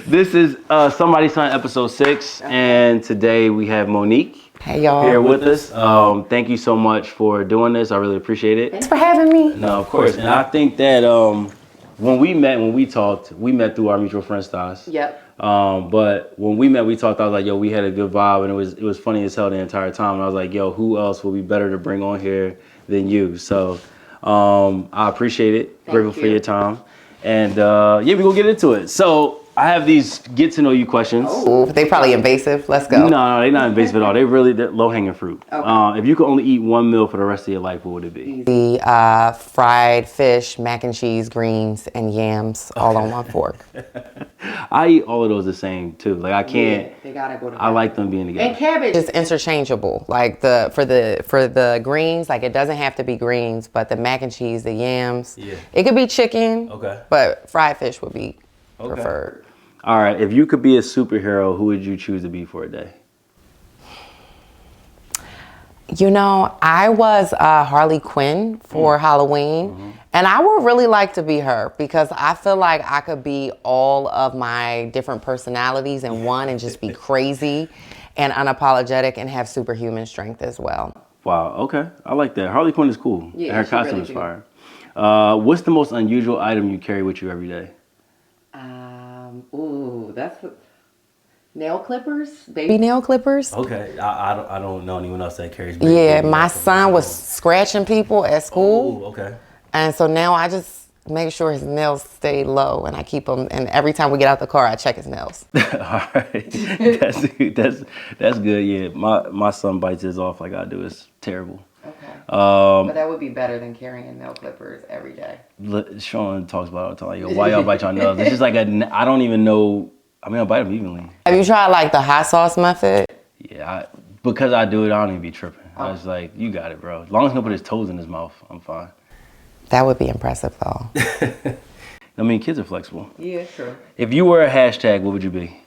This is Somebody's Son, episode 6, and today we have Monique here with us. Thank you so much for doing this. I really appreciate it. Thanks for having me. No, of course. And I think that when we talked, we met through our mutual friend Stas. Yep. But when we met, we talked. I was like, yo, we had a good vibe, and it was funny as hell the entire time. And I was like, yo, who else would be better to bring on here than you? So I appreciate it. Grateful for your time. And yeah, we're gonna get into it. So I have these get to know you questions. Oh, they probably invasive. Let's go. No, they're not invasive at all. They're low hanging fruit. Okay. If you could only eat one meal for the rest of your life, what would it be? The fried fish, mac and cheese, greens, and yams all on one fork. I eat all of those the same too. Like I can't. Yeah, they gotta go together. I like them being together. And cabbage is interchangeable. Like for the greens, like it doesn't have to be greens, but the mac and cheese, the yams. Yeah. It could be chicken. Okay. But fried fish would be preferred. All right. If you could be a superhero, who would you choose to be for a day? You know, I was Harley Quinn for Halloween, and I would really like to be her because I feel like I could be all of my different personalities in one and just be crazy and unapologetic and have superhuman strength as well. Wow. Okay. I like that. Harley Quinn is cool. Yeah, her costume is fire. What's the most unusual item you carry with you every day? That's nail clippers, baby nail clippers. Okay, I don't know anyone else that carries. Yeah, my son was scratching people at school. Oh, okay. And so now I just make sure his nails stay low, and I keep them. And every time we get out the car, I check his nails. All right, that's good. Yeah, my son bites his off like I do. It's terrible. Okay. But that would be better than carrying nail clippers every day. Sean talks about it all the time. Like, yo, why y'all bite your nails? It's just like I don't even know. I mean, I bite them evenly. Have you tried like the hot sauce method? Yeah, because I do it, I don't even be tripping. I was like, you got it, bro. As long as he don't put his toes in his mouth, I'm fine. That would be impressive, though. I mean, kids are flexible. Yeah, true. If you were a hashtag, what would you be?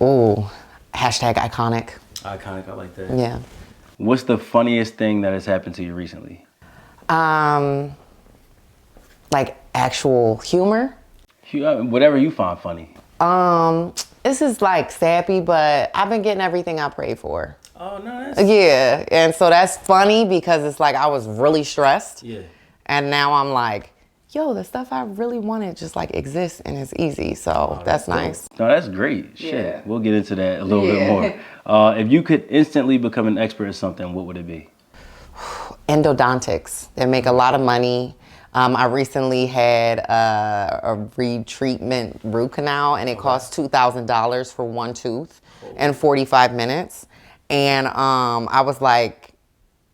Ooh, hashtag iconic. Iconic, I like that. Yeah. What's the funniest thing that has happened to you recently? Like actual humor. Whatever you find funny. This is like sappy, but I've been getting everything I prayed for. Oh, nice. Yeah, and so that's funny because it's like I was really stressed. Yeah. And now I'm like, yo, the stuff I really wanted just like exists and it's easy. So that's nice. No, that's great. Shit. Yeah. We'll get into that a little bit more. If you could instantly become an expert at something, what would it be? Endodontics. They make a lot of money. I recently had a retreatment root canal, and it cost $2,000 for one tooth and 45 minutes. And I was like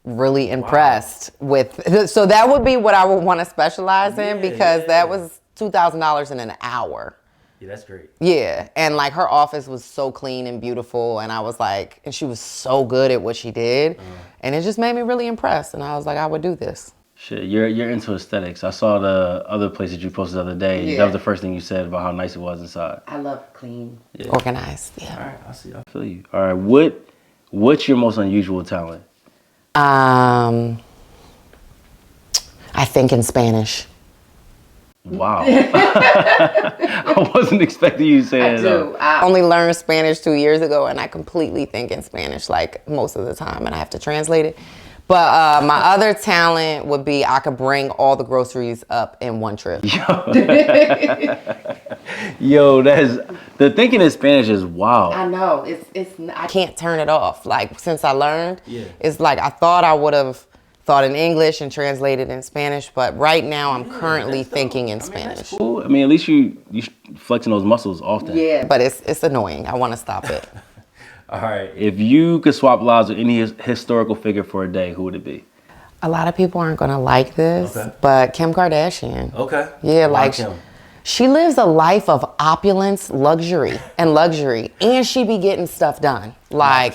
really impressed with, so that would be what I would want to specialize in because that was $2,000 in an hour. Yeah, that's great. Yeah, and like her office was so clean and beautiful, and I was like, and she was so good at what she did, and it just made me really impressed, and I was like, I would do this. Shit, you're into aesthetics. I saw the other place that you posted the other day. Yeah. That was the first thing you said about how nice it was inside. I love clean, organized. Yeah. All right, I see. I feel you. All right, what's your most unusual talent? I think in Spanish. Wow. I wasn't expecting you to say that. I do. I only learned Spanish 2 years ago, and I completely think in Spanish like most of the time, and I have to translate it. But my other talent would be I could bring all the groceries up in one trip. Yo, the thinking in Spanish is wild. I know. I can't turn it off. Like since I learned, it's like I thought I would have thought in English and translated in Spanish, but right now I'm currently thinking in Spanish. That's cool. I mean, at least you flexing those muscles often. Yeah, but it's annoying. I want to stop it. All right. If you could swap lives with any historical figure for a day, who would it be? A lot of people aren't going to like this, but Kim Kardashian. Okay. Yeah, like she lives a life of opulence, luxury, and she be getting stuff done. Like,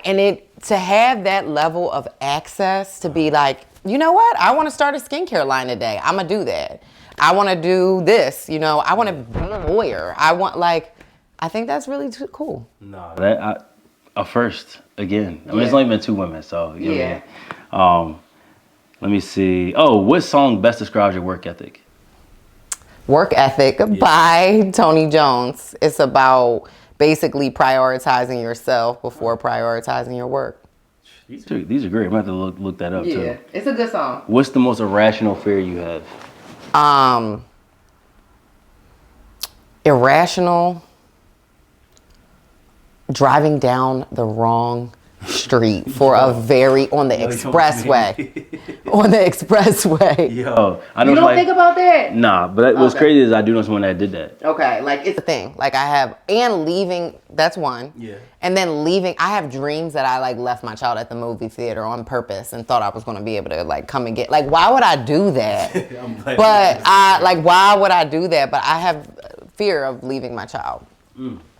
and to have that level of access to be like, you know what? I want to start a skincare line today. I'm going to do that. I want to do this. You know, I want to be a lawyer. I think that's really cool. No, that a first again. I mean, it's only been 2 women, so yeah. Let me see. Oh, what song best describes your work ethic? Work Ethic by Tony Jones. It's about basically prioritizing yourself before prioritizing your work. These are great. I'm going to have to look that up too. It's a good song. What's the most irrational fear you have? Irrational. Driving down the wrong street for on the expressway. On the expressway. Yo, I know you don't think about that? Nah, but what's crazy is I do know someone that did that. Okay, like it's a thing. Like I have, and leaving, that's one. Yeah. And then leaving, I have dreams that I like left my child at the movie theater on purpose and thought I was going to be able to like come and get, like why would I do that? Why would I do that? But I have fear of leaving my child.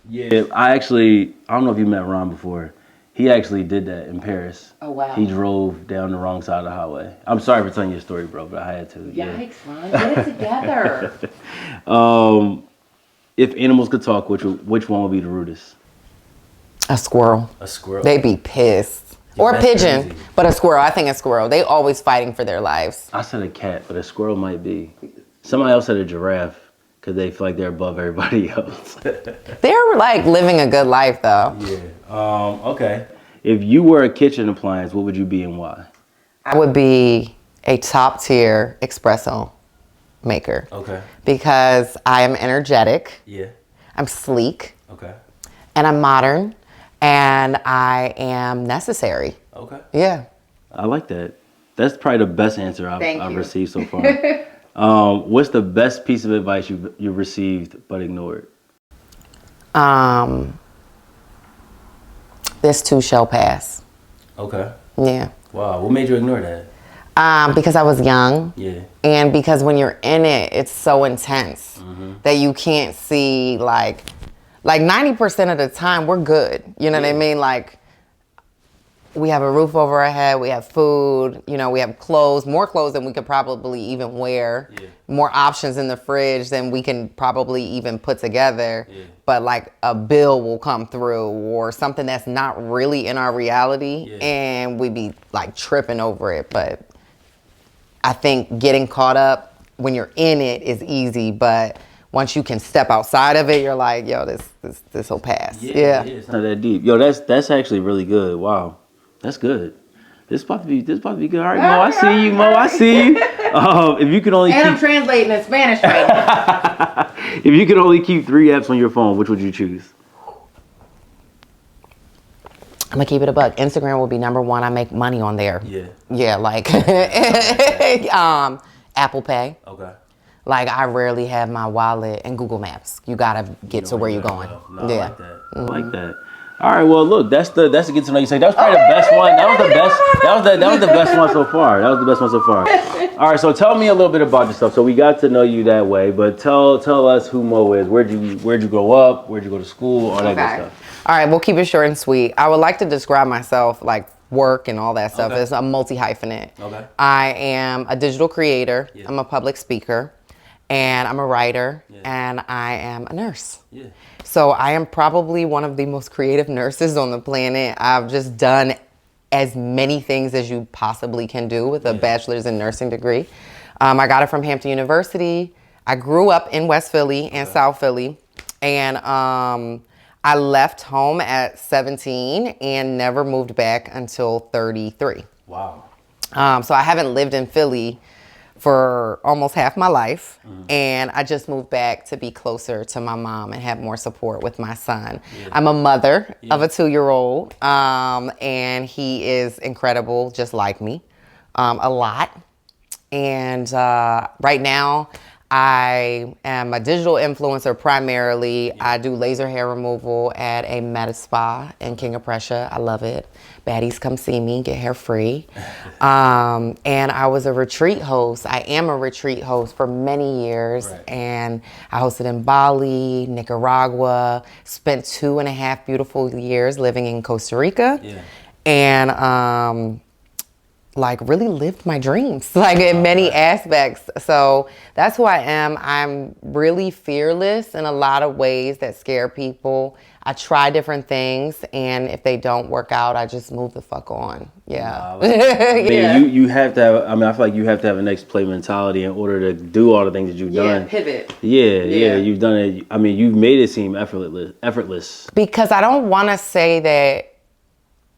Yeah, I don't know if you met Ron before. He actually did that in Paris. Oh, wow. He drove down the wrong side of the highway. I'm sorry for telling you a story, bro, but I had to. Yikes, Ron. Get it together. If animals could talk, which one would be the rudest? A squirrel. A squirrel. They'd be pissed. Yeah, or a pigeon, crazy. But a squirrel. I think a squirrel. They always fighting for their lives. I said a cat, but a squirrel might be. Somebody else said a giraffe. Because they feel like they're above everybody else. They're like living a good life though. Yeah. Okay. If you were a kitchen appliance, what would you be and why? I would be a top tier espresso maker. Okay. Because I am energetic. Yeah. I'm sleek. Okay. And I'm modern. And I am necessary. Okay. Yeah. I like that. That's probably the best answer I've received so far. What's the best piece of advice you've received but ignored? This too shall pass. Okay. Yeah. Wow. What made you ignore that? Because I was young. Yeah. And because when you're in it, it's so intense that you can't see like 90% of the time we're good. You know what I mean? Like, we have a roof over our head, we have food, we have clothes, more clothes than we could probably even wear, more options in the fridge than we can probably even put together. But like a bill will come through or something that's not really in our reality and we be like tripping over it. But I think getting caught up when you're in it is easy, but once you can step outside of it, you're like, yo, this will pass. Yeah. It's not that deep. Yo, that's actually really good. Wow. That's good. This is about to be good. All right, Mo, I see you, Mo. I see you. If you could only I'm translating in Spanish right now. If you could only keep 3 apps on your phone, which would you choose? I'm gonna keep it a buck. Instagram will be number 1. I make money on there. Yeah. Yeah, like Apple Pay. Okay. Like I rarely have my wallet and Google Maps. You gotta get to where you're going. No, yeah. I like that. I like that. All right, well, look, that's the get to know you say. That was probably the best one. That was the best one so far. All right, so tell me a little bit about yourself. So we got to know you that way, but tell us who Mo is. Where'd you grow up? Where'd you go to school? All that good stuff. All right, we'll keep it short and sweet. I would like to describe myself like work and all that stuff as a multi-hyphenate. Okay. I am a digital creator. Yeah. I'm a public speaker. And I'm a writer, and I am a nurse. Yeah. So I am probably one of the most creative nurses on the planet. I've just done as many things as you possibly can do with a bachelor's in nursing degree. I got it from Hampton University. I grew up in West Philly and South Philly, and I left home at 17 and never moved back until 33. Wow. So I haven't lived in Philly for almost half my life. And I just moved back to be closer to my mom and have more support with my son. Yeah. I'm a mother of a 2-year-old, and he is incredible, just like me, a lot. And right now, I am a digital influencer primarily. I do laser hair removal at a med spa in King of Prussia. I love it. Baddies come see me, get hair free. And I was a retreat host. I am a retreat host for many years. Right. And I hosted in Bali, Nicaragua, spent 2.5 beautiful years living in Costa Rica. Yeah. And like really lived my dreams, like in many aspects. So that's who I am. I'm really fearless in a lot of ways that scare people. I try different things, and if they don't work out, I just move the fuck on. Yeah. You have to have, I mean, I feel like you have to have a next play mentality in order to do all the things that you've done. Pivot. Yeah, you've done it. I mean, you've made it seem effortless. Because I don't want to say that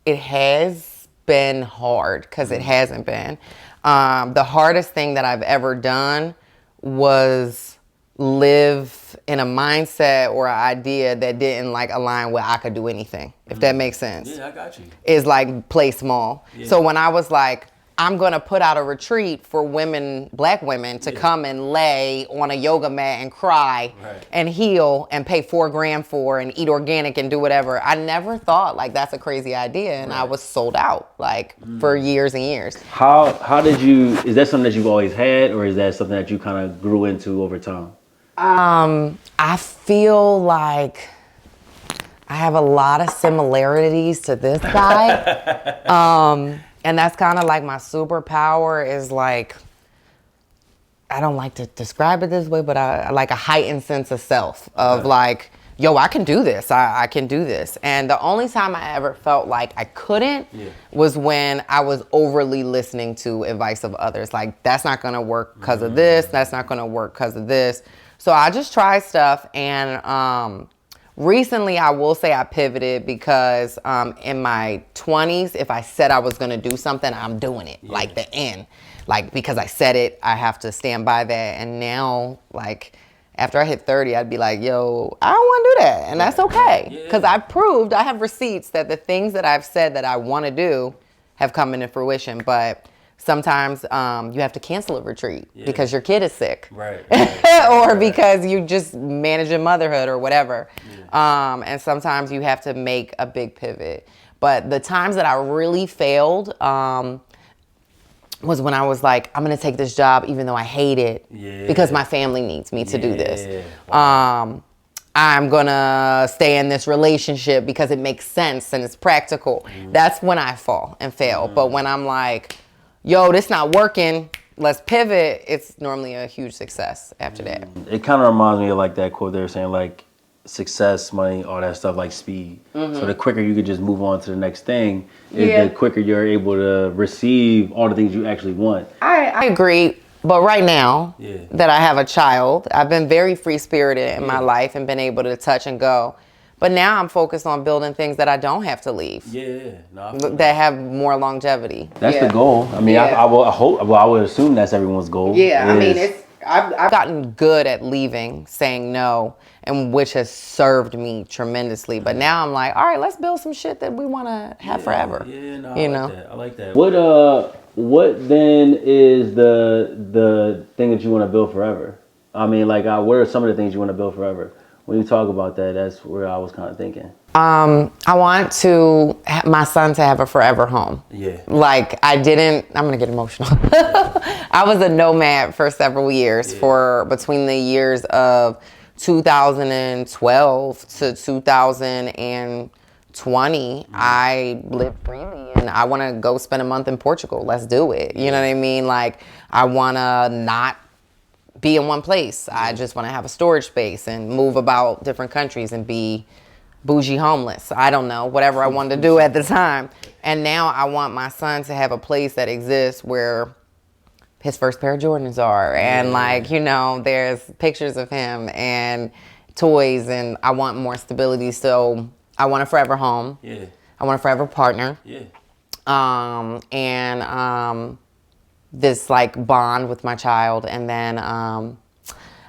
it has been hard, because it hasn't been. The hardest thing that I've ever done was live in a mindset or an idea that didn't like align with I could do anything, if that makes sense. Yeah, I got you. Is like play small. Yeah. So when I was like, I'm gonna put out a retreat for women, black women, to come and lay on a yoga mat and cry and heal and pay $4,000 for and eat organic and do whatever. I never thought like that's a crazy idea, and I was sold out like for years and years. How did you? Is that something that you've always had, or is that something that you kind of grew into over time? I feel like I have a lot of similarities to this guy. And that's kind of like my superpower is like, I don't like to describe it this way, but I like a heightened sense of self of like, yo, I can do this. I can do this. And the only time I ever felt like I couldn't was when I was overly listening to advice of others. Like, that's not going to work because of this. That's not going to work because of this. So I just try stuff. And recently, I will say I pivoted because in my 20s, if I said I was going to do something, I'm doing it. Like the end. Like, because I said it, I have to stand by that. And now, like, after I hit 30, I'd be like, yo, I don't want to do that. And that's okay. Because I've proved, I have receipts that the things that I've said that I want to do have come into fruition. But sometimes you have to cancel a retreat because your kid is sick. Or because you just managing motherhood or whatever. And sometimes you have to make a big pivot. But the times that I really failed was when I was like, I'm going to take this job even though I hate it because my family needs me to do this. I'm going to stay in this relationship because it makes sense and it's practical. That's when I fall and fail. But when I'm like, yo, this not working, let's pivot, it's normally a huge success after that. It kind of reminds me of like that quote they were saying, like success, money, all that stuff, like speed. So the quicker you could just move on to the next thing, is the quicker you're able to receive all the things you actually want. I agree. But right now that I have a child, I've been very free-spirited in my life and been able to touch and go. But now I'm focused on building things that I don't have to leave. That have more longevity. That's the goal. I mean, I would assume that's everyone's goal. I mean, I've gotten good at leaving, saying no, and which has served me tremendously. But now I'm like, all right, let's build some shit that we want to have forever. I like that. What then is the thing that you want to build forever? I mean, like, what are some of the things you want to build forever? When you talk about that, that's where I was kind of thinking. I want my son to have a forever home. Like, I'm going to get emotional. I was a nomad for several years, for between the years of 2012 to 2020. I lived freely and I want to go spend a month in Portugal. Let's do it. You know what I mean? Like, I want to not be in one place. I just want to have a storage space and move about different countries and be bougie homeless. I don't know, whatever I wanted to do at the time. And now I want my son to have a place that exists where his first pair of Jordans are. And like, you know, there's pictures of him and toys, and I want more stability. So I want a forever home. I want a forever partner. This like bond with my child. And then I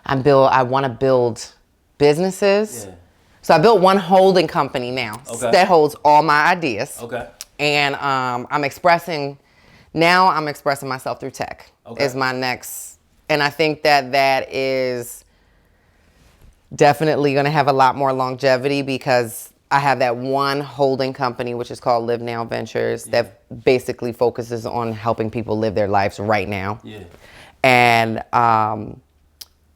want to build businesses. So I built one holding company now that holds all my ideas. And I'm expressing myself through tech is my next. And I think that is definitely going to have a lot more longevity because I have that one holding company, which is called Live Now Ventures, that basically focuses on helping people live their lives right now. And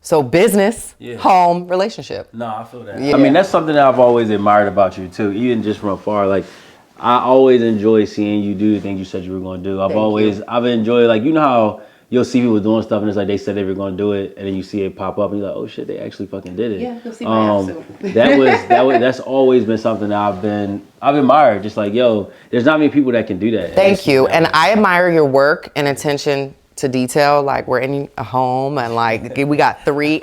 so business, home, relationship. No, I feel that. I mean, that's something that I've always admired about you too, even just from afar. Like, I always enjoy seeing you do the things you said you were going to do. I've enjoyed, like, you know how you'll see people doing stuff and it's like they said they were going to do it, and then you see it pop up and you're like, oh shit, they actually fucking did it. Yeah, you'll see my episode. That's always been something that I've admired. Just like, yo, there's not many people that can do that. Thank you. And I admire your work and attention to detail. Like, we're in a home and like we got 3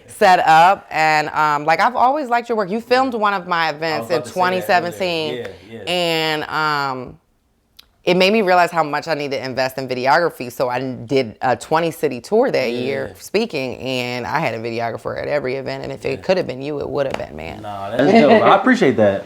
set up, and like, I've always liked your work. You filmed one of my events in 2017, and it made me realize how much I need to invest in videography. So I did a 20-city tour that year speaking, and I had a videographer at every event, and if it could have been you, it would have been, man. Nah, that's dope. I appreciate that.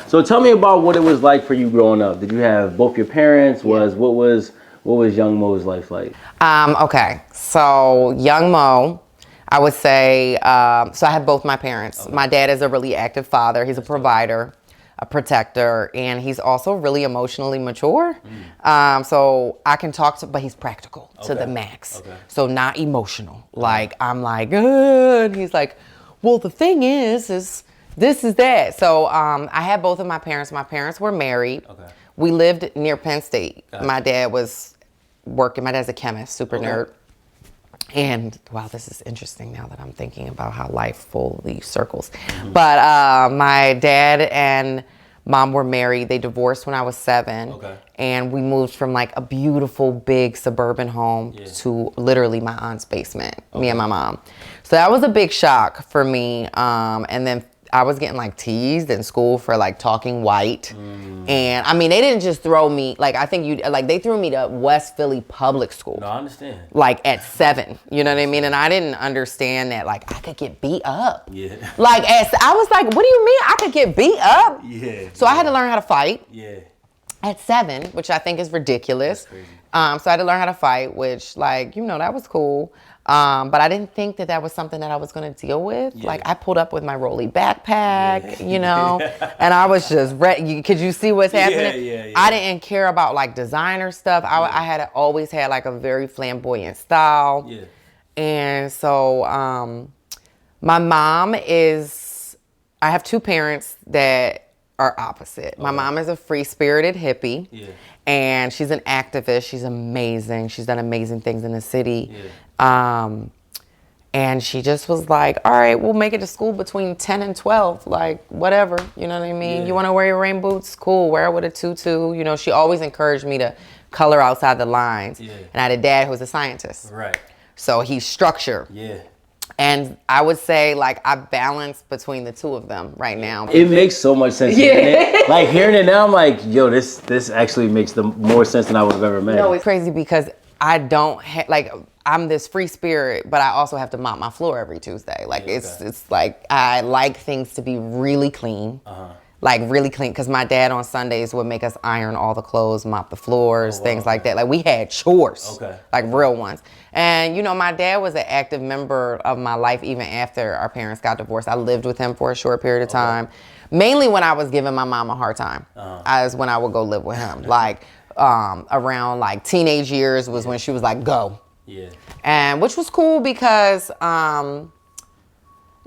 So tell me about what it was like for you growing up. Did you have both your parents? What was young Mo's life like? Okay, so young Mo, I would say, so I have both my parents. Okay. My dad is a really active father. He's a provider, a protector, and he's also really emotionally mature. So I can talk to, but he's practical to the max. Okay. So not emotional. Like, I'm like, and he's like, well, the thing is this is that. So I had both of my parents. My parents were married. Okay. We lived near Penn State. Gotcha. My dad was working. My dad's a chemist, super nerd. And wow, this is interesting now that I'm thinking about how life fully circles. But my dad and mom were married. They divorced when I was 7. Okay. And we moved from like a beautiful big suburban home to literally my aunt's basement, me and my mom. So that was a big shock for me. And then I was getting like teased in school for like talking white. And I mean, they didn't just throw me, like, I think they threw me to West Philly public school. No, I understand. Like at 7, you know what I mean? And I didn't understand that, like, I could get beat up. Yeah. Like, I was like, what do you mean I could get beat up? Yeah. So I had to learn how to fight. Yeah. At 7, which I think is ridiculous. That's crazy. So I had to learn how to fight, which, like, you know, that was cool. But I didn't think that was something that I was going to deal with. Yeah. Like, I pulled up with my rolly backpack, you know, and I was just ready. Could you see what's happening? Yeah. I didn't care about like designer stuff. I had always had like a very flamboyant style. Yeah. And so my mom I have 2 parents that are opposite. Okay. My mom is a free-spirited hippie, and she's an activist. She's amazing. She's done amazing things in the city. Yeah. And she just was like, all right, we'll make it to school between 10 and 12, like, whatever, you know what I mean? Yeah. You want to wear your rain boots? Cool, wear it with a tutu. You know, she always encouraged me to color outside the lines. Yeah. And I had a dad who was a scientist. Right. So he's structured. Yeah. And I would say, like, I balance between the 2 of them right now. It makes so much sense. Yeah. Like, hearing it now, I'm like, yo, this actually makes more sense than I would have ever imagined. No, it's crazy because I don't like, I'm this free spirit, but I also have to mop my floor every Tuesday. Like, it's like, I like things to be really clean. Like, really clean, because my dad on Sundays would make us iron all the clothes, mop the floors, things like that. Like, we had chores, like real ones. And, you know, my dad was an active member of my life even after our parents got divorced. I lived with him for a short period of time. Mainly when I was giving my mom a hard time, is when I would go live with him. Like, around like teenage years was when she was like, go. Yeah. And which was cool because,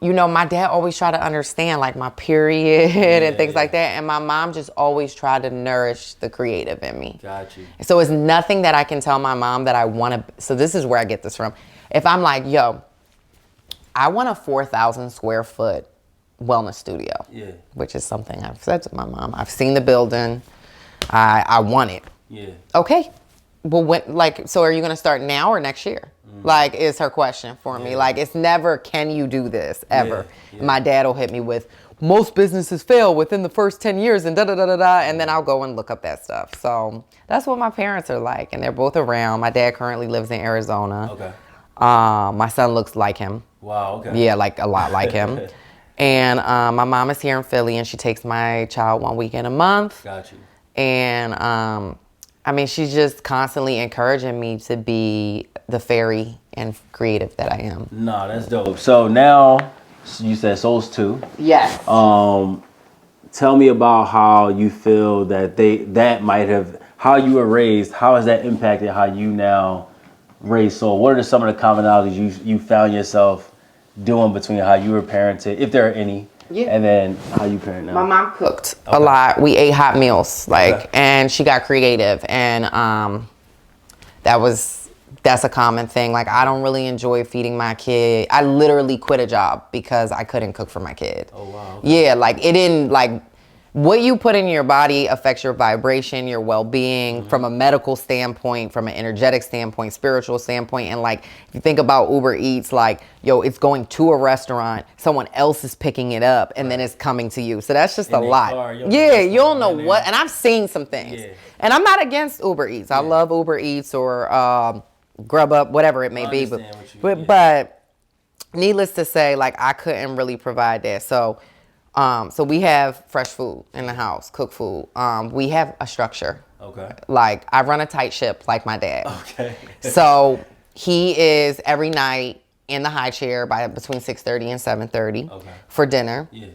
you know, my dad always tried to understand like my period and things like that. And my mom just always tried to nourish the creative in me. Got you. So it's nothing that I can tell my mom that I want to. So this is where I get this from. If I'm like, yo, I want a 4,000 square foot wellness studio, which is something I've said to my mom. I've seen the building. I want it. Yeah. Okay. Well, when, like, so are you going to start now or next year? Like, is her question for me. Like, it's never, can you do this, ever? My dad will hit me with, most businesses fail within the first 10 years and da-da-da-da-da, and then I'll go and look up that stuff. So that's what my parents are like, and they're both around. My dad currently lives in Arizona. Okay. My son looks like him. Wow, okay. Yeah, like, a lot like him. And my mom is here in Philly, and she takes my child 1 weekend a month. Got you. And, I mean, she's just constantly encouraging me to be the fairy and creative that I am. No, that's dope. So now, you said Souls 2. Yes. Tell me about how you feel that might have, how you were raised, how has that impacted how you now raise Soul? What are some of the commonalities you found yourself doing between how you were parented, if there are any, Yeah. And then how you parent now? My mom cooked a lot. We ate hot meals, and she got creative, and that's a common thing. Like, I don't really enjoy feeding my kid. I literally quit a job because I couldn't cook for my kid. Oh wow. Okay. Yeah, like it didn't like. What you put in your body affects your vibration, your well-being, from a medical standpoint, from an energetic standpoint, spiritual standpoint. And like, if you think about Uber Eats, like, yo, it's going to a restaurant, someone else is picking it up, and then it's coming to you. So that's just a lot. Yeah, you don't know what. And I've seen some things. Yeah. And I'm not against Uber Eats. I love Uber Eats or Grubhub, whatever it may be. But needless to say, like, I couldn't really provide that. So we have fresh food in the house, cooked food. We have a structure. Okay. Like, I run a tight ship like my dad. Okay. So he is every night in the high chair by between 6:30 and 7:30 for dinner. Yeah.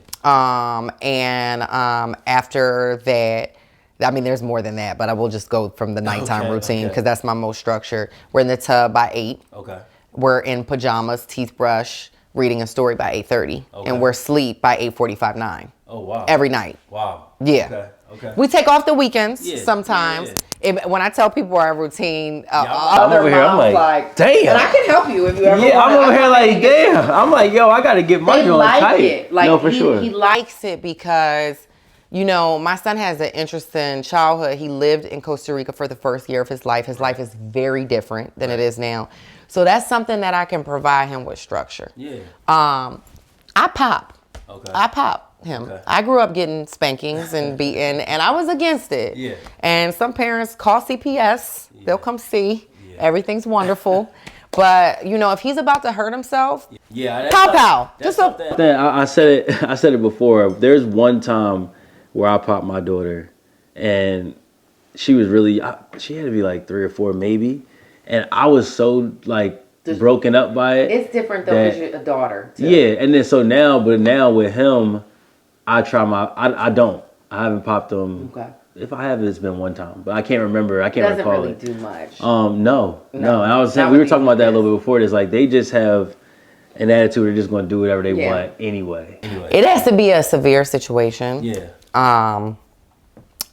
After that, I mean, there's more than that, but I will just go from the nighttime routine because that's my most structured. We're in the tub by 8. Okay. We're in pajamas, teeth brush, reading a story by 8:30, and we're asleep by 8:45, 9. Oh, wow. Every night. Wow. Yeah. Okay. We take off the weekends sometimes. When I tell people our routine, I'm over here, I'm like, damn. And I can help you if you ever want. I'm over here like, damn. I'm like, yo, I got to get my joint tight. It. Like, no, for sure. He likes it because, you know, my son has an interesting childhood. He lived in Costa Rica for the first year of his life. His life is very different than it is now. So that's something that I can provide him with structure. Yeah. I pop. Okay. I pop him. Okay. I grew up getting spankings and beaten, and I was against it. Yeah. And some parents call CPS. Yeah. They'll come see. Yeah. Everything's wonderful. But, you know, if he's about to hurt himself, pow. Just I said it before. There's one time where I popped my daughter, and she was really, she had to be like 3 or 4 maybe. And I was so like broken up by it. It's different though because you're a daughter too. Yeah, and then so now with him, I try I haven't popped him. Okay. If I have, it's been one time, but I can't remember. I can't recall it. Doesn't really do much. No. And I was saying, we were talking about that a little bit before this. Like, they just have an attitude. They're just going to do whatever they want anyway. It has to be a severe situation. Yeah.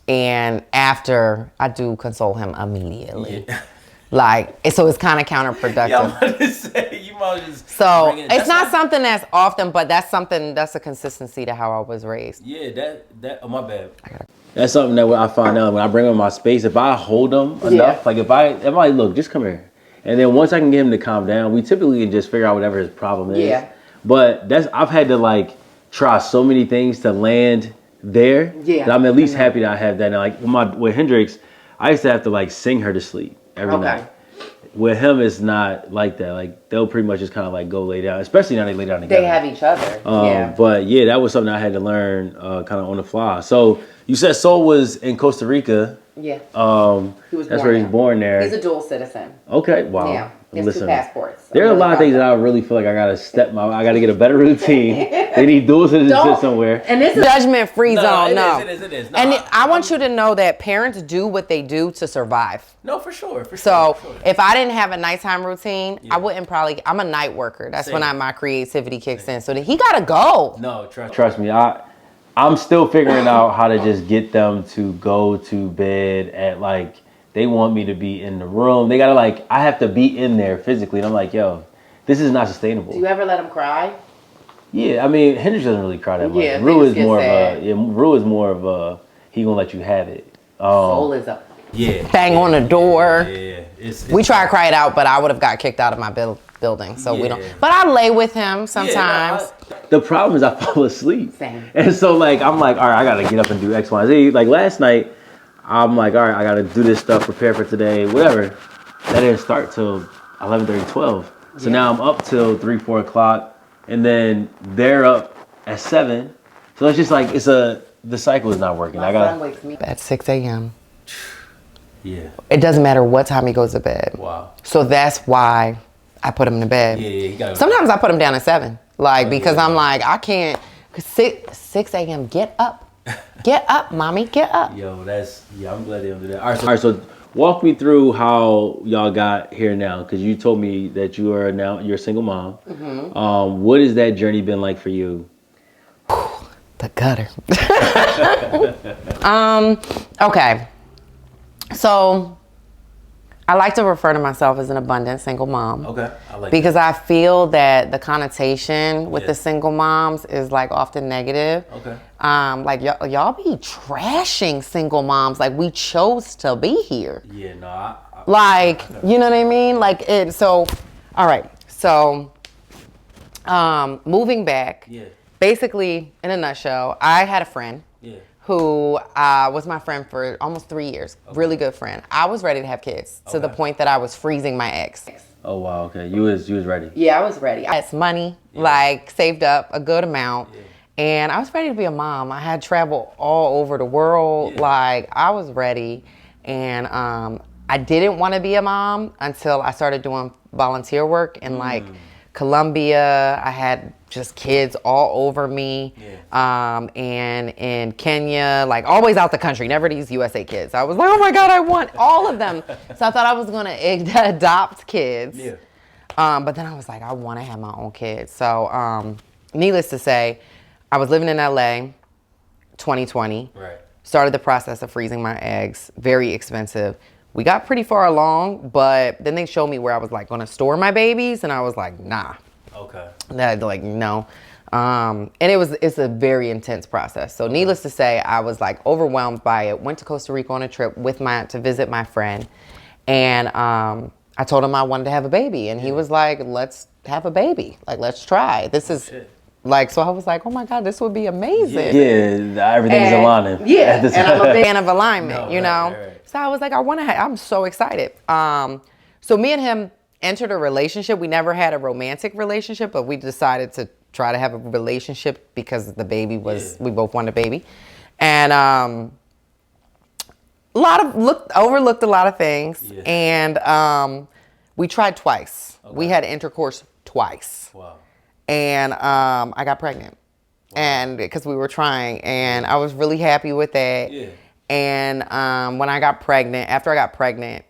And after, I do console him immediately. Yeah. Like, so it's kind of counterproductive. Yeah, I'm about to say, you might just. So it's not something that's often, but that's a consistency to how I was raised. Yeah, oh, my bad. That's something that I find out when I bring him in my space. If I hold them enough, like if I like, look, just come here. And then once I can get him to calm down, we typically can just figure out whatever his problem is. Yeah. But I've had to like try so many things to land there. Yeah. That I'm at least happy that I have that. And like with Hendrix, I used to have to like sing her to sleep every night. With him, it's not like that. Like, they'll pretty much just kind of like go lay down, especially now they lay down together. They have each other. But yeah, that was something I had to learn kind of on the fly. So you said Soul was in Costa Rica. Yeah. That's where he's born there. He's a dual citizen. Okay. Wow. Yeah. He has 2 passports. There are a lot of things that I really feel like I gotta get a better routine. They need dual citizenship somewhere. And this is judgment-free zone. It is. No, and I want you to know that parents do what they do to survive. No, for sure. So if I didn't have a nighttime routine, I wouldn't probably. I'm a night worker. That's when my creativity kicks in. So he gotta go. No, trust me. I'm still figuring out how to just get them to go to bed at like. They want me to be in the room. They gotta like, I have to be in there physically. And I'm like, yo, this is not sustainable. Do you ever let him cry? Yeah, I mean, Hendrix doesn't really cry that much. Yeah, Rue is more of a, he gonna let you have it. Soul is up. Yeah. Bang on the door. Yeah. We try to cry it out, but I would have got kicked out of my building. So we don't. But I lay with him sometimes. The problem is I fall asleep. Same. And so like, I'm like, all right, I gotta get up and do X, Y, Z. Like last night, I'm like, all right, I got to do this stuff, prepare for today, whatever. That didn't start till 11:30, 12. So now I'm up till 3, 4 o'clock, and then they're up at 7. So it's just like, the cycle is not working. My son wakes me at 6 a.m. Yeah. It doesn't matter what time he goes to bed. Wow. So that's why I put him to bed. Yeah. Sometimes I put him down at 7, because I'm like, I can't, 6 a.m., get up. Get up, mommy, get up. Yo, I'm glad they don't do that. All right, so walk me through how y'all got here now, because you told me that you're a single mom. Mm-hmm. What has that journey been like for you? The gutter. Okay. So I like to refer to myself as an abundant single mom. Okay, I like because I feel that the connotation with the single moms is like often negative. Okay. Like y'all be trashing single moms. Like we chose to be here. Yeah, no, like, you know what I mean? Like it. So, all right. So, moving back. Yeah. Basically, in a nutshell, I had a friend. Yeah. Who was my friend for almost 3 years. Okay. Really good friend. I was ready to have kids to the point that I was freezing my eggs. Oh wow, okay. You was ready. Yeah, I was ready. I had some money, like saved up a good amount. Yeah. And I was ready to be a mom. I had traveled all over the world. Like I was ready. And I didn't want to be a mom until I started doing volunteer work in like Colombia. I had just kids all over me. And in Kenya, like always out the country, never these USA kids. I was like, oh my God, I want all of them. So I thought I was going to adopt kids. Yeah. But then I was like, I want to have my own kids. So needless to say, I was living in LA, 2020. Right. Started the process of freezing my eggs, very expensive. We got pretty far along, but then they showed me where I was like going to store my babies. And I was like, nah. Okay. Like, no. And it's a very intense process. So needless to say, I was like overwhelmed by it. Went to Costa Rica on a trip to visit my friend. And I told him I wanted to have a baby. And he was like, let's have a baby. Like, let's try. This is like, so I was like, oh my God, this would be amazing. Yeah, everything's aligning. Yeah, and I'm a big fan of alignment, you know? Right. So I was like, I'm so excited. So me and him entered a relationship. We never had a romantic relationship, but we decided to try to have a relationship because the baby was, we both wanted a baby. And overlooked a lot of things. Yeah. And we tried twice. Okay. We had intercourse twice. Wow. And I got pregnant. Wow. And because we were trying, and I was really happy with that. Yeah. And when after I got pregnant,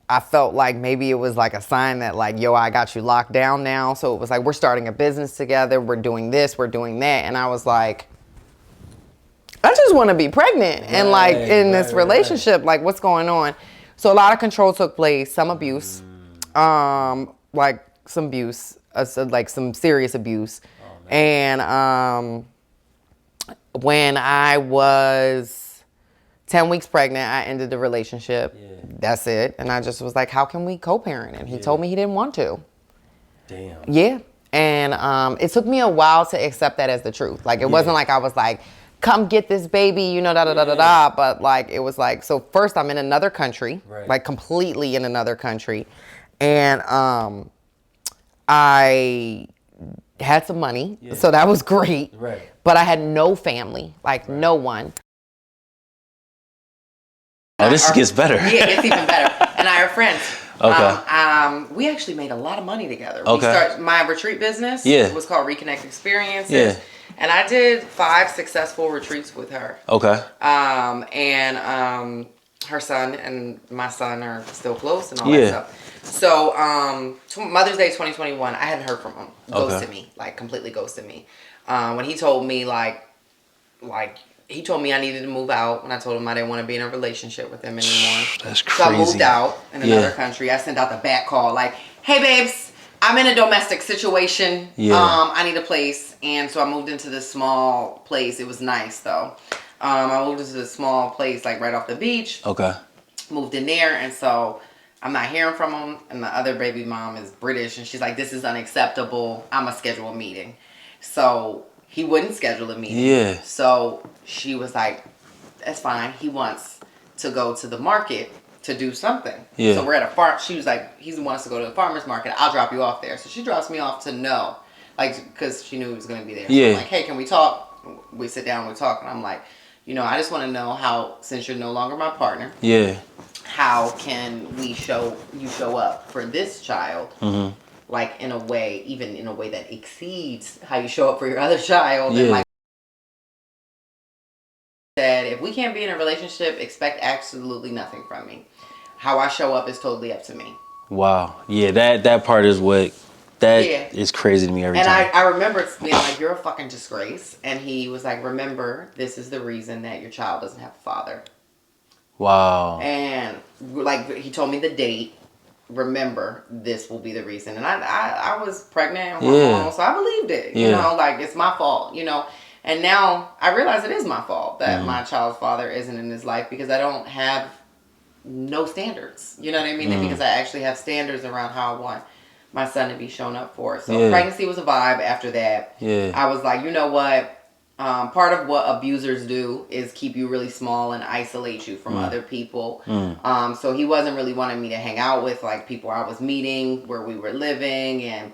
I felt like maybe it was like a sign that like, yo, I got you locked down now. So it was like, we're starting a business together. We're doing this, we're doing that. And I was like, I just want to be pregnant and like in this relationship, like what's going on? So a lot of control took place, some abuse, like some abuse, like some serious abuse. Oh, and when I was 10 weeks pregnant, I ended the relationship. Yeah. That's it. And I just was like, how can we co-parent? And he told me he didn't want to. Damn. Yeah. And it took me a while to accept that as the truth. Like, it wasn't like I was like, come get this baby, you know, da-da-da-da-da. But, like, it was like, so first I'm in another country, like completely in another country. And I had some money. Yeah. So that was great. Right. But I had no family, like no one. Oh, this gets better. Yeah, it gets even better. And I are friends. Okay. We actually made a lot of money together. Okay. My retreat business was called Reconnect Experiences. Yeah. And I did 5 successful retreats with her. Okay. And her son and my son are still close and all that stuff. So Mother's Day 2021, I hadn't heard from him. Ghosted me, like completely ghosted me. When he told me like he told me I needed to move out when I told him I didn't want to be in a relationship with him anymore. That's crazy. So I moved out in another country. I sent out the back call like, hey babes, I'm in a domestic situation. Yeah. I need a place. And so I moved into this small place. It was nice though. I moved into this small place like right off the beach. Okay. Moved in there, and so I'm not hearing from him, and the other baby mom is British, and she's like, this is unacceptable. I'm going to schedule a meeting. So he wouldn't schedule a meeting. Yeah. So she was like, that's fine. He wants to go to the market to do something. Yeah. So we're at a farm. She was like, he wants to go to the farmer's market. I'll drop you off there. So she drops me off to know, like, because she knew he was going to be there. So I'm like, hey, can we talk? We sit down, we talk, and I'm like, you know, I just want to know how, since you're no longer my partner, how can you show up for this child? Mm-hmm. Like in a way, even in a way that exceeds how you show up for your other child. Yeah. And like said, if we can't be in a relationship, expect absolutely nothing from me. How I show up is totally up to me. Wow. Yeah, that part is what That is crazy to me every time. And I remember being like, you're a fucking disgrace. And he was like, remember, this is the reason that your child doesn't have a father. Wow. And like he told me the date. Remember, this will be the reason. And I was pregnant, so I believed it. You know, like it's my fault. You know, and now I realize it is my fault that my child's father isn't in his life because I don't have no standards. You know what I mean? Because I actually have standards around how I want my son to be shown up for. So pregnancy was a vibe. After that, I was like, you know what? Part of what abusers do is keep you really small and isolate you from other people. So he wasn't really wanting me to hang out with like people I was meeting, where we were living, and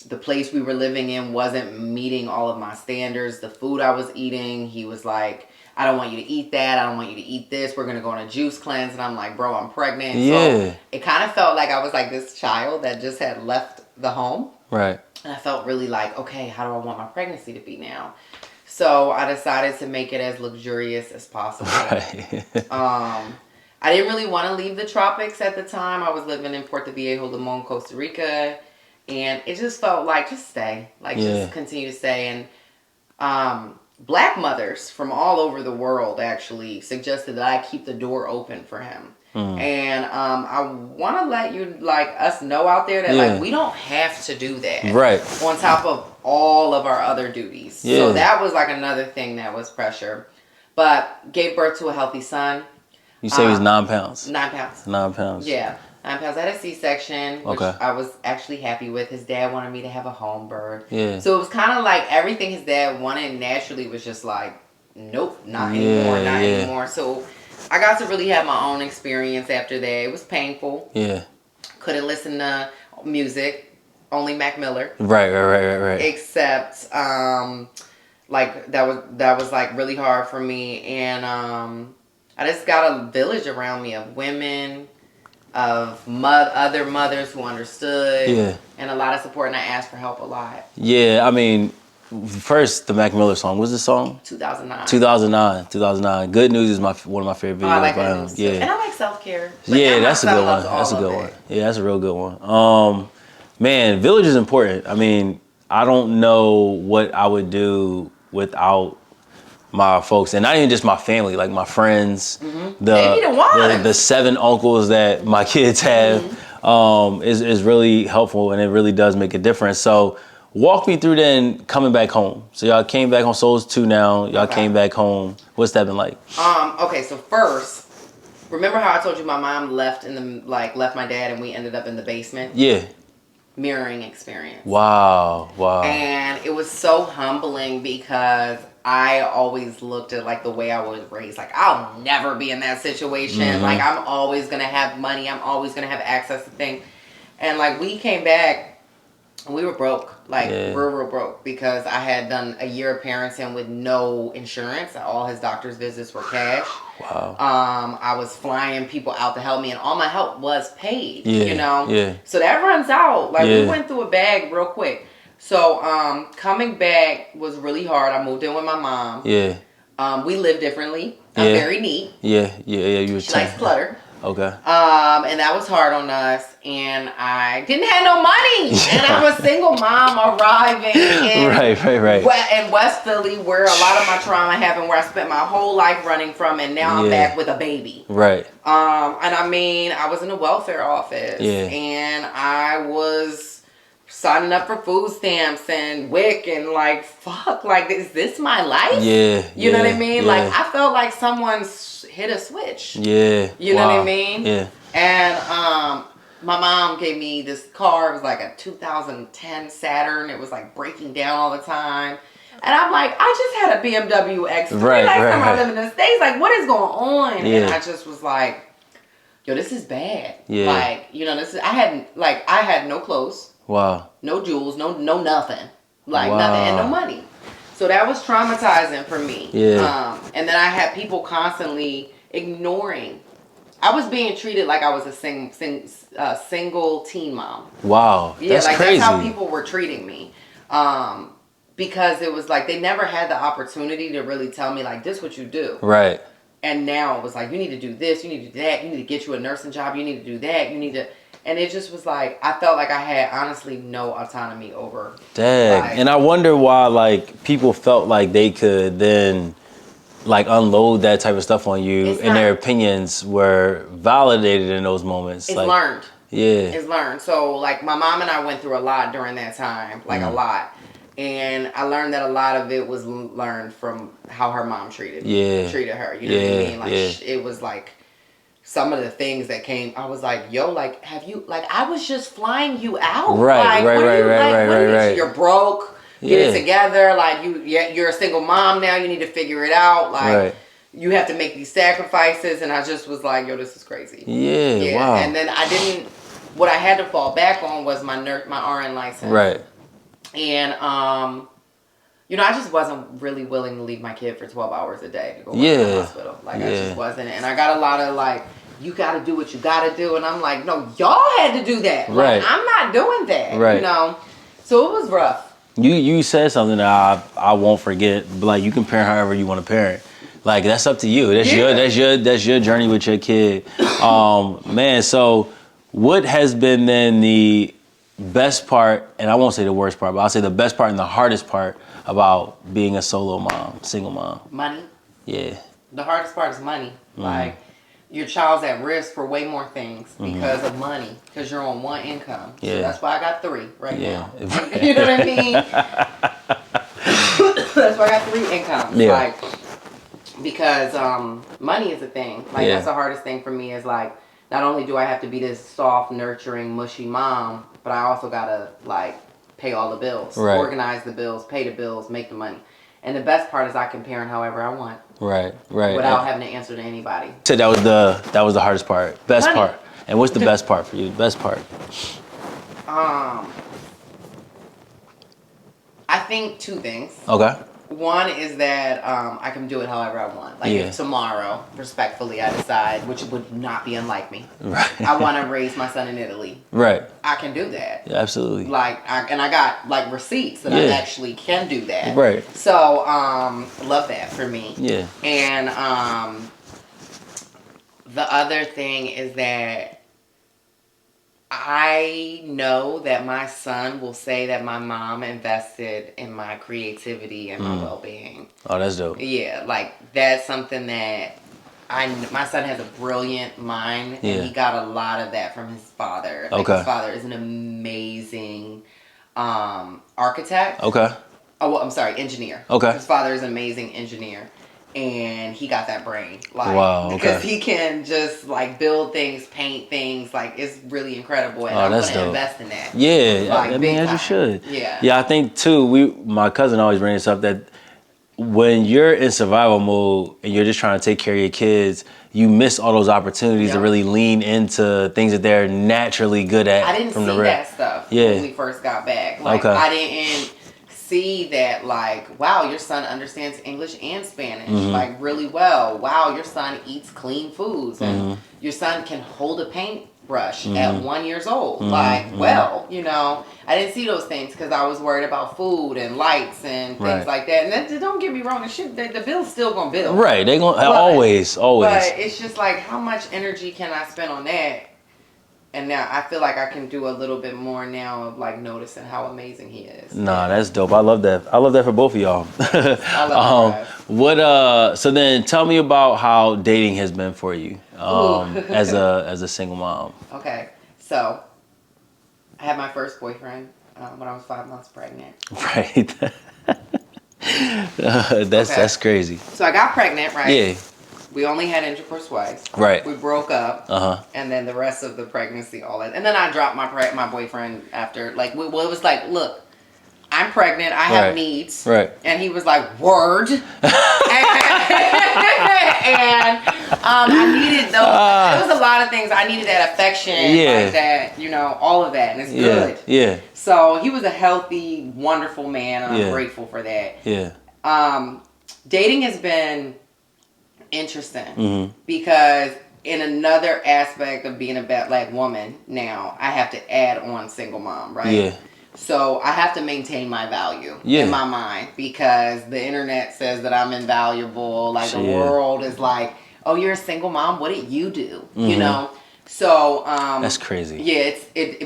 the place we were living in wasn't meeting all of my standards. The food I was eating, he was like, I don't want you to eat that. I don't want you to eat this. We're going to go on a juice cleanse. And I'm like, bro, I'm pregnant. So it kind of felt like I was like this child that just had left the home. Right. And I felt really like, okay, how do I want my pregnancy to be now? So I decided to make it as luxurious as possible. Right. I didn't really want to leave the tropics at the time. I was living in Puerto Viejo, Limon, Costa Rica. And it just felt like, just stay. Like, just continue to stay. And Black mothers from all over the world actually suggested that I keep the door open for him. And I want to let you, like, us know out there that, like, we don't have to do that. Right. On top of all of our other duties. So that was, like, another thing that was pressure. But gave birth to a healthy son. You say he was 9 pounds? 9 pounds. 9 pounds. Yeah. 9 pounds. I had a C-section, which I was actually happy with. His dad wanted me to have a home birth. Yeah. So it was kind of like everything his dad wanted naturally was just like, nope, not anymore, not anymore. So I got to really have my own experience after that. It was painful. Yeah. Couldn't listen to music. Only Mac Miller. Right. Except, like, that was like really hard for me. And I just got a village around me of women, of other mothers who understood, and a lot of support, and I asked for help a lot. Yeah, I mean, first, the Mac Miller song. What's the song? 2009. Good News is one of my favorite videos. I like Good News too. And I like Self-Care. That's a good one. That's a good one. Yeah, that's a real good one. Man, village is important. I mean, I don't know what I would do without my folks, and not even just my family, like my friends, the 7 uncles that my kids have, is really helpful, and it really does make a difference. So walk me through then coming back home. So y'all came back home, Soul's 2 now, y'all came back home. What's that been like? Okay, so first, remember how I told you my mom left my dad and we ended up in the basement? Yeah. Mirroring experience. Wow. And it was so humbling because I always looked at like the way I was raised. Like, I'll never be in that situation. Like, I'm always going to have money. I'm always going to have access to things. And like, we came back and we were broke. Like, real broke. Because I had done a year of parenting with no insurance. All his doctor's visits were cash. Wow. I was flying people out to help me, and all my help was paid. You know? Yeah. So that runs out. Like, we went through a bag real quick. So, coming back was really hard. I moved in with my mom. Yeah. We live differently. I'm very neat. Yeah. You were. She likes clutter. Okay. And that was hard on us, and I didn't have no money, and I'm a single mom arriving in West Philly, where a lot of my trauma happened, where I spent my whole life running from, and now I'm back with a baby. Right. And I mean, I was in a welfare office, and I was signing up for food stamps and WIC, and like, fuck, like, is this my life? Yeah. You know what I mean? Like, I felt like someone hit a switch. Yeah. You know what I mean? Yeah. And my mom gave me this car. It was like a 2010 Saturn. It was like breaking down all the time. And I'm like, I just had a BMW X3 last time I lived in the States. Like, what is going on? And I just was like, yo, this is bad. Yeah. Like, you know, I had no clothes. Wow. No jewels, no nothing. Like, nothing, and no money. So that was traumatizing for me. Yeah. And then I had people constantly ignoring. I was being treated like I was a single teen mom. Wow. Yeah, that's crazy. That's how people were treating me. Because it was like they never had the opportunity to really tell me, like, this is what you do. Right. And now it was like, you need to do this, you need to do that, you need to get you a nursing job, you need to do that, you need to. And it just was like, I felt like I had honestly no autonomy over. Dang. Like, And I wonder why, like, people felt like they could then, like, unload that type of stuff on you, and their opinions were validated in those moments. It's like, learned. Yeah. It's learned. So, like, my mom and I went through a lot during that time, like a lot. And I learned that a lot of it was learned from how her mom treated her. You know what I mean? Like, it was like some of the things that came. I was like, yo, like, have you, like, I was just flying you out. Right, like, right. You're broke. Get it together. Like, you're a single mom now. You need to figure it out. Like, you have to make these sacrifices. And I just was like, yo, this is crazy. Yeah, wow. And then what I had to fall back on was my RN license. Right. And, you know, I just wasn't really willing to leave my kid for 12 hours a day to go work in the hospital. Like, I just wasn't. And I got a lot of, like, you got to do what you got to do. And I'm like, no, y'all had to do that. Like, I'm not doing that. You know? So it was rough. You said something that I won't forget. Like, you can parent however you want to parent. Like, that's up to you. That's your journey with your kid. Man, so what has been then the best part, and I won't say the worst part, but I'll say the best part and the hardest part about being a solo mom, single mom? Money. Yeah. The hardest part is money. Like, your child's at risk for way more things because of money, because you're on one income. So that's why I got 3 right now. You know what I mean? That's why I got 3 incomes. Like, because money is a thing. Like, that's the hardest thing for me is, like, not only do I have to be this soft, nurturing, mushy mom, but I also gotta, like, pay all the bills, organize the bills, pay the bills, make the money. And the best part is I can parent however I want. Right. Without having to answer to anybody. So that was the hardest part. Best part. And what's the best part for you? Best part? I think 2 things. Okay. One is that I can do it however I want. Like, if tomorrow, respectfully, I decide, which would not be unlike me, I want to raise my son in Italy. I can do that. Yeah, absolutely. Like, I got, like, receipts that I actually can do that. So, love that for me. Yeah. And the other thing is that I know that my son will say that my mom invested in my creativity and my well-being. Oh, that's dope. Yeah, like, that's something that my son has a brilliant mind, and he got a lot of that from his father. Like, his father is an amazing architect. Oh, well, I'm sorry, engineer. His father is an amazing engineer. And he got that brain, like, because he can just, like, build things, paint things, like, it's really incredible, and I'm gonna invest in that. Yeah, like, I mean, as you should. Yeah, I think too. My cousin always brings this up that when you're in survival mode and you're just trying to take care of your kids, you miss all those opportunities to really lean into things that they're naturally good at. I didn't see that stuff when we first got back. Like, I didn't see that, like, wow, your son understands English and Spanish, like, really well. Wow, your son eats clean foods, and your son can hold a paintbrush at 1 year old. Like, well, you know, I didn't see those things because I was worried about food and lights and things like that. And that, don't get me wrong, the bill's still gonna bill. Right, they're gonna always. But it's just like, how much energy can I spend on that? And now I feel like I can do a little bit more now of, like, noticing how amazing he is. Nah, that's dope. I love that. I love that for both of y'all. I love so then tell me about how dating has been for you as a single mom. Okay. So I had my first boyfriend when I was 5 months pregnant. Right. That's crazy. So I got pregnant, right? Yeah. We only had intercourse twice. Right. We broke up. And then the rest of the pregnancy, all that. And then I dropped my boyfriend after, like, it was like, look, I'm pregnant. I have needs. Right. And he was like, word. and I needed those. There was a lot of things. I needed that affection. Like that, you know, all of that. And it's good. Yeah. So he was a healthy, wonderful man. And I'm grateful for that. Yeah. Dating has been interesting because in another aspect of being a black woman now, I have to add on single mom, right? Yeah. So I have to maintain my value in my mind because the internet says that I'm invaluable. Like, the world is like, oh, you're a single mom? What did you do? You know? So that's crazy. Yeah,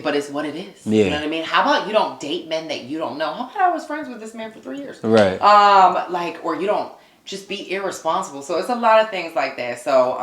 but it's what it is. Yeah. You know what I mean? How about you don't date men that you don't know? How about I was friends with this man for 3 years? Right. Or you don't just be irresponsible. So it's a lot of things like that. So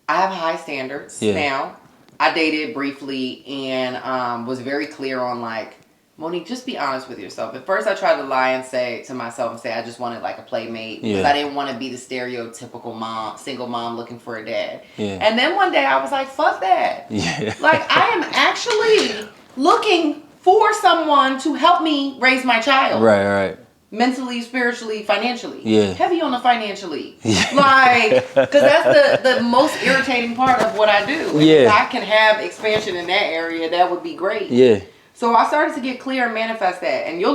I have high standards now. I dated briefly and was very clear on like, Monique, just be honest with yourself. At first, I tried to lie and say to myself and say I just wanted like a playmate because I didn't want to be the stereotypical mom, single mom looking for a dad. Yeah. And then one day I was like, fuck that. Yeah. Like I am actually looking for someone to help me raise my child. Right. Mentally, spiritually, financially. Yeah. Heavy on the financially. Like, because that's the most irritating part of what I do. If I can have expansion in that area, that would be great. Yeah. So I started to get clear and manifest that. And go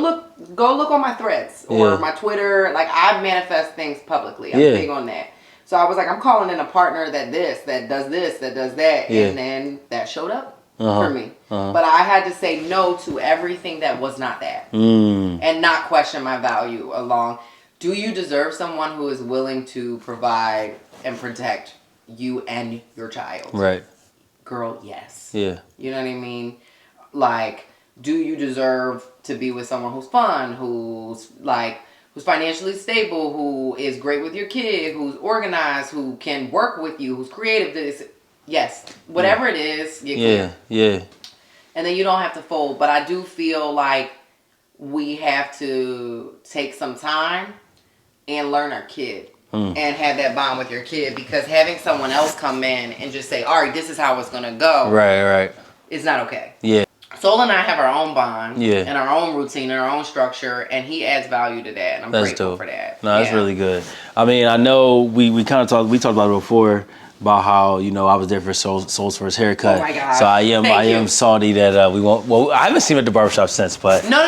look on my threads or my Twitter. Like, I manifest things publicly. I'm big on that. So I was like, I'm calling in a partner that does that. And then that showed up for me. But I had to say no to everything that was not that. And not question my value along. Do you deserve someone who is willing to provide and protect you and your child? Right. Girl, yes. Yeah. You know what I mean? Like, do you deserve to be with someone who's fun, who's financially stable, who is great with your kid, who's organized, who can work with you, who's creative? Yes. Whatever it is, get clear. Yeah. And then you don't have to fold. But I do feel like we have to take some time and learn our kid. And have that bond with your kid. Because having someone else come in and just say, all right, this is how it's going to go. Right. Is not okay. Yeah. Soul and I have our own bond and our own routine and our own structure, and he adds value to that, and I'm grateful for that. No, that's really good. I mean, I know we talked about it before about how, you know, I was there for Soul's first haircut. Oh my God. So I am salty that we won't. Well, I haven't seen him at the barbershop since, but no.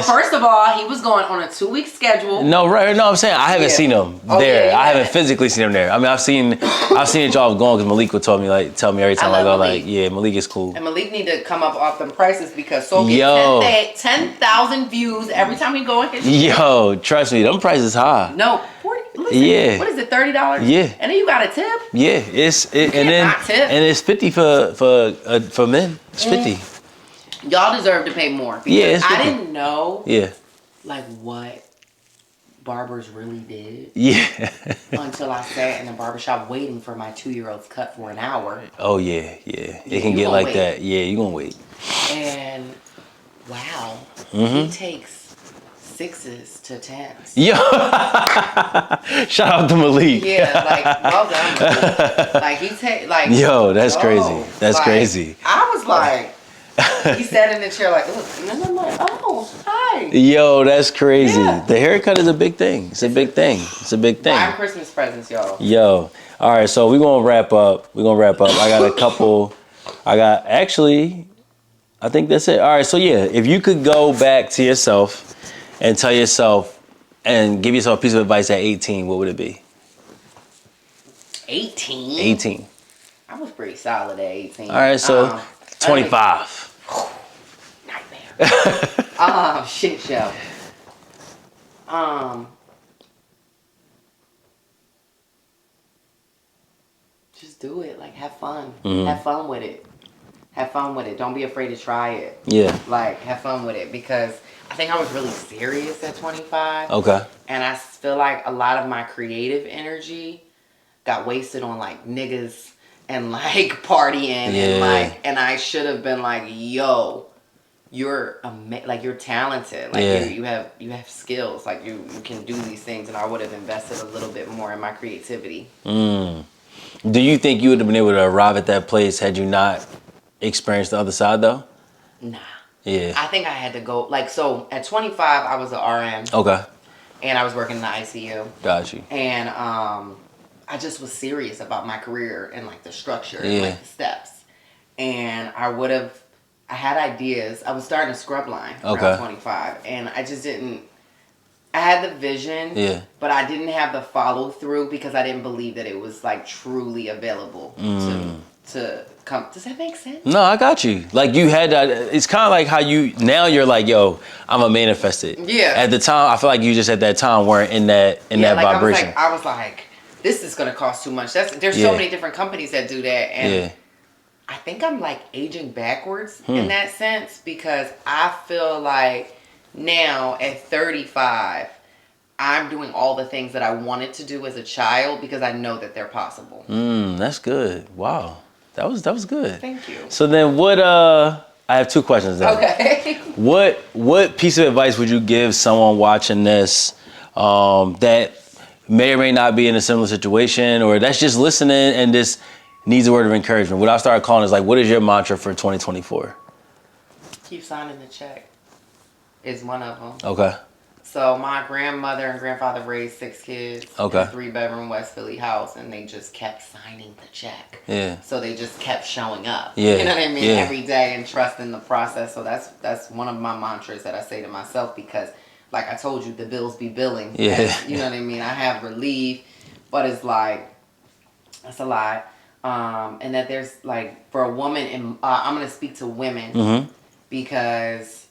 First of all, he was going on a 2-week schedule. No, right? No, I'm saying I haven't seen him there. I haven't physically seen him there. I mean, I've seen that y'all was going because Malik would tell me every time I go Malik. Malik is cool. And Malik need to come up off them prices because Soul gets 10,000 views every time we go in his Yo, trust me, them prices high. No, 40. Listen, what is it? $30? Yeah. And then you got a tip. Yeah, and it's 50 for men. It's 50. Y'all deserve to pay more. It's 50. I didn't know. Yeah. Like what barbers really did. Yeah. Until I sat in the barbershop waiting for my 2-year-old's cut for an hour. Oh yeah. It can get like that. Yeah, you gonna wait. And wow, he takes 6s to 10s. Yo, shout out to Malik. Yeah, like well done, Malik. Like he Yo, that's crazy. That's crazy. I was like, he sat in the chair like, look, and then I'm like, oh, hi. Yo, that's crazy. Yeah. The haircut is a big thing. It's a big thing. Buy Christmas presents, y'all. Yo, all right. So we're gonna wrap up. I got a couple. I think that's it. All right. So yeah, if you could go back to yourself and tell yourself and give yourself a piece of advice at 18, what would it be? 18? 18. I was pretty solid at 18. All right, so 25. Nightmare. Shit show. Just do it. Like, have fun. Have fun with it. Don't be afraid to try it. Yeah. Like, have fun with it because I think I was really serious at 25. Okay. And I feel like a lot of my creative energy got wasted on like niggas and like partying and I should have been like, yo, you're you're talented. Like you have skills. Like you can do these things, and I would have invested a little bit more in my creativity. Do you think you would have been able to arrive at that place had you not experienced the other side though? Nah. Yeah. I think I had to go so at 25 I was an RN. Okay. And I was working in the ICU. Got you. And I just was serious about my career and like the structure and like the steps. And I had ideas. I was starting a scrub line around 25, and I just didn't. I had the vision, but I didn't have the follow through because I didn't believe that it was like truly available to come. Does that make sense? No, I got you. Like you had that. It's kind of like how you're like, yo, I'm a manifested. Yeah. At the time, I feel like you just at that time weren't in that vibration. I was like, this is gonna cost too much. There's so many different companies that do that, and I think I'm like aging backwards in that sense, because I feel like now at 35, I'm doing all the things that I wanted to do as a child because I know that they're possible. That's good. Wow. That was good. Thank you. So then what I have two questions then. Okay. What piece of advice would you give someone watching this that may or may not be in a similar situation, or that's just listening and just needs a word of encouragement? What I started calling is like, what is your mantra for 2024? Keep signing the check is one of them. Okay. So my grandmother and grandfather raised 6 kids in Okay. a 3-bedroom West Philly house, and they just kept signing the check. Yeah. So they just kept showing up. Yeah. You know what I mean? Yeah. Every day, and trusting the process. So that's one of my mantras that I say to myself, because like I told you, the bills be billing. Yeah. And, you know what I mean? I have relief, but it's like, that's a lot. And that there's like, for a woman, and I'm going to speak to women because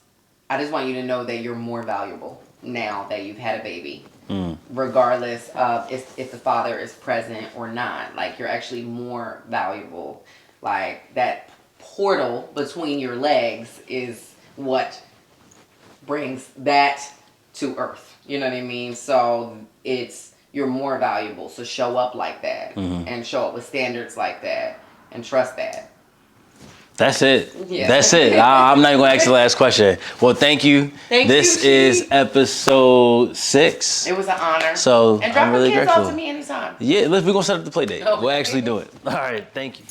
I just want you to know that you're more valuable now that you've had a baby, regardless of if the father is present or not. Like, you're actually more valuable. Like, that portal between your legs is what brings that to earth. You know what I mean? So you're more valuable. So show up like that, and show up with standards like that, and trust that. That's it. Yeah. That's it. I'm not even going to ask the last question. Well, thank you. This is episode 6. It was an honor. So and drop I'm really the kids grateful. off to me anytime. Yeah, we're going to set up the play date. Okay. We'll actually do it. All right. Thank you.